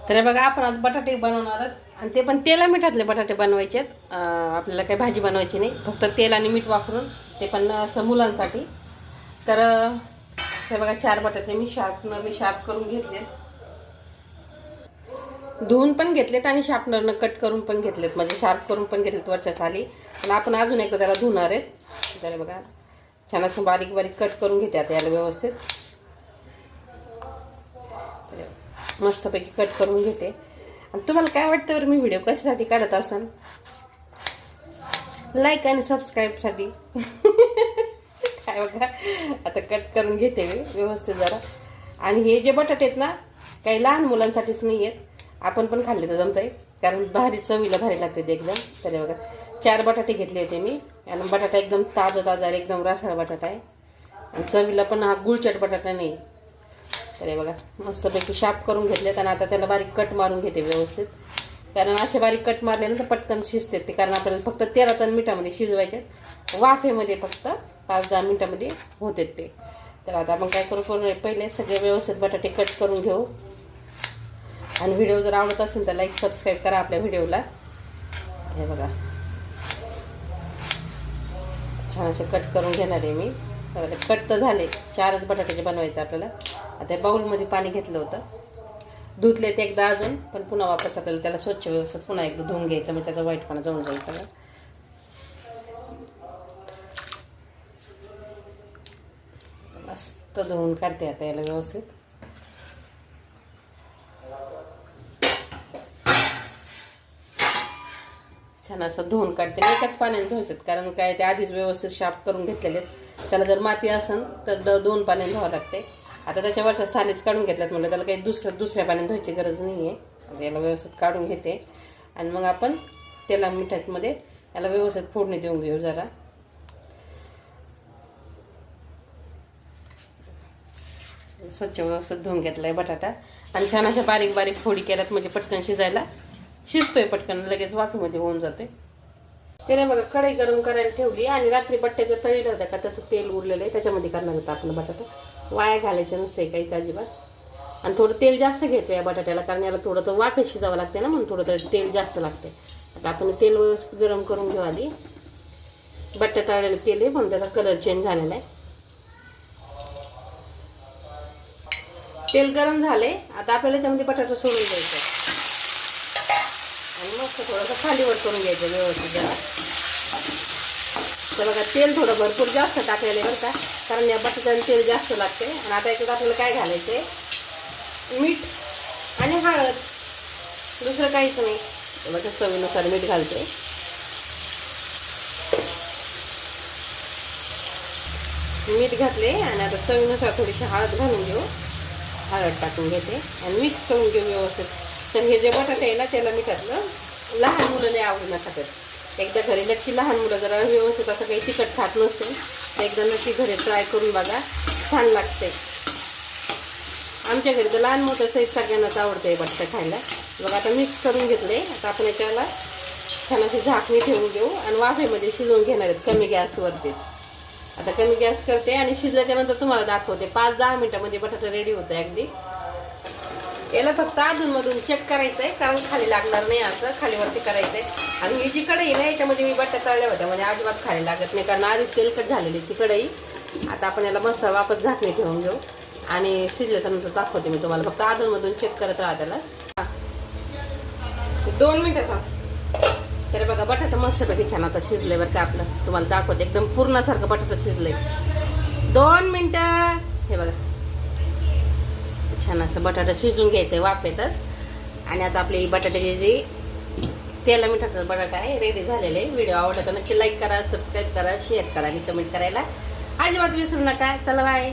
तर बघा आपण आज बटाटे बनवणार आहोत आणि ते पण तेला मिठातले बटाटे बनवायचे आहेत. आपल्याला काही भाजी बनवायची नाही, फक्त तेल आणि मीठ वापरून, ते पण असं मुलांसाठी. तर हे बघा 4 बटाटे मी शार्प करून घेतलेत, धुवून पण घेतलेत आणि शार्पनरनं कट करून पण घेतलेत, म्हणजे शार्प करून पण घेतलेत वरच्या साली. पण आपण अजून एकदा त्याला धुणार आहेत. तर बघा छान असं बारीक बारीक कट करून घेते आता याला व्यवस्थित. मस्तपैकी कट करून घेते. आणि तुम्हाला काय वाटतं बरं, मी व्हिडिओ कशासाठी काढत असेल? लाईक आणि सबस्क्राईबसाठी. काय बघा आता कट करून घेते मी व्यवस्थित जरा. आणि हे जे बटाटे आहेत ना, काही लहान मुलांसाठीच नाही आहेत, आपण पण खाल्ले तर जमतंय, कारण भारी चवीला भारी लागते ते एकदम. तर बघा 4 बटाटे घेतले होते मी, आणि बटाटा एकदम ताजा एकदम रसाळ बटाटा आहे, आणि चवीला पण हा गुळचट बटाटा नाही. तर हे बघा मस्तपैकी शार्प करून घेतलेत. आणि आता त्याला बारीक कट मारून घेते व्यवस्थित, कारण असे बारीक कट मारले ना तर पटकन शिजते ते, कारण आपल्याला फक्त तेलात आणि मिठामध्ये शिजवायचे, वाफेमध्ये फक्त 5-10 मिनिटामध्ये होते ते. तर आता आपण काय करू, पहिले सगळे व्यवस्थित बटाटे कट करून घेऊ. आणि व्हिडिओ जर आवडत असेल तर लाईक सबस्क्राईब करा आपल्या व्हिडिओला. हे बघा छान असे कट करून घेणार आहे मी. कट तर झाले, 4च बटाट्याचे बनवायचे आपल्याला. आता बाउलमध्ये पाणी घेतलं होतं, धुतले ते एकदा अजून, पण पुन्हा वापस आपल्याला त्याला स्वच्छ व्यवस्थित पुन्हा एकदा धुवून घ्यायचं, म्हणजे त्याचा वाईटपणा जाऊन जाईल सगळं. मस्त धुवून काढते आता याला व्यवस्थित. छान असं धुवून काढते, एकाच पाण्याने धुवायचं, कारण काय ते आधीच व्यवस्थित शार्प करून घेतलेले आहेत. त्याला जर माती असेल तर 2 पाण्याने धुवावं लागते. आता त्याच्यावरच्या सालीच काढून घेतल्यात, म्हणजे त्याला काही दुसऱ्या पाण्याने धुवायची गरज नाही आहे. आता याला व्यवस्थित काढून घेते, आणि मग आपण तेला मिठामध्ये याला व्यवस्थित फोडणी देऊन घेऊ जरा. स्वच्छ व्यवस्थित धुवून घेतलाय बटाटा, आणि छान अशा बारीक बारीक फोडी केल्यात, म्हणजे पटकन शिजायला शिजतोय पटकन, लगेच वाफेमध्ये होऊन जाते. त्याने बघा कढई गरम करायला ठेवली, आणि रात्री बट्ट्याचं तळीला होत्या का त्याचं तेल उरलेलं आहे, त्याच्यामध्ये करणार होतं आपण बटाटा. वाया घालायचं नसते काहीच अजिबात. आणि थोडं तेल जास्त घ्यायचं या बटाट्याला, कारण याला थोडं तर वाफेत शिजावं लागते ना, म्हणून थोडं तर तेल जास्त लागते. आता आपण तेल व्यवस्थित गरम करून घेऊ आधी. बट्ट्या तळलेलं तेल आहे, म्हणून त्याचा कलर चेंज झालेला आहे. तेल गरम झाले, आता आपल्याला त्याच्यामध्ये बटाटा सोडून द्यायचा, आणि मस्त थोडंसं खालीवर करून घ्यायचं व्यवस्थित जरा. तर बघा तेल थोडं भरपूर जास्त टाकलेलं आहे बरं का, कारण या बटाट्याला तेल जास्त लागते. आणि आता याच्यात आपल्याला काय घालायचं आहे, मीठ आणि हळद, दुसरं काहीच नाही. बघा चवीनुसार मीठ घालते. मीठ घातले, आणि आता चवीनुसार थोडीशी हळद घालून घेऊ. हळद टाकून घेते आणि मिक्स करून घेऊ व्यवस्थित. तर हे जे बटाटे आहे ना, त्याला मिठातलं लहान मुलं लय आवडीनं खातात. एकदा घरी नक्की, लहान मुलं जरा व्यवस्थित असं काही तिखट खात नसते, तर एकदा नक्की घरी ट्राय करून बघा, छान लागते. आमच्या घरी तर लहान मोठं सहित सगळ्यांनाच आवडते बटाटे खायला. बघा आता मिक्स करून घेतले. आता आपण याच्याला छान अशी झाकणी ठेवून घेऊ, आणि वाफेमध्ये शिजवून घेणार आहेत कमी गॅसवरतीच. आता कमी गॅस करते, आणि शिजल्याच्यानंतर तुम्हाला दाखवते. 5-10 मिनिटामध्ये बटाटा रेडी होतं अगदी. याला फक्त अधूनमधून चेक करायचं आहे, कारण खाली लागणार नाही, असं खालीवरती करायचं आहे. आणि ही जी कढई आहे ना, याच्यामध्ये मी बटाटा तळल्या होत्या, म्हणजे अजिबात खाली लागत नाही, कारण आधी तेलकट झालेली ती कढई. आता आपण याला मस्त वापस झाकणी ठेवून घेऊ, आणि शिजल्याच्यानंतर दाखवते मी तुम्हाला. फक्त अधूनमधून चेक करत राहा त्याला. 2 मिनिटात. तर बघा बटाटा मस्तपैकी छान आता शिजले बरं का आपलं. तुम्हाला दाखवते एकदम पूर्णासारखं बटाटा शिजलंय. 2 मिनिटं. हे बघा छान असं बटाटा शिजून घ्यायचंय वाफेतच. आणि आता आपली बटाट्याची जी तेला मिठाचा बटाटा आहे रेडी झालेले आहे. व्हिडिओ आवडला तर नक्की लाईक करा, सबस्क्राईब करा, शेअर करा, आणि कमेंट करायला अजिबात विसरू नका. चला बाय.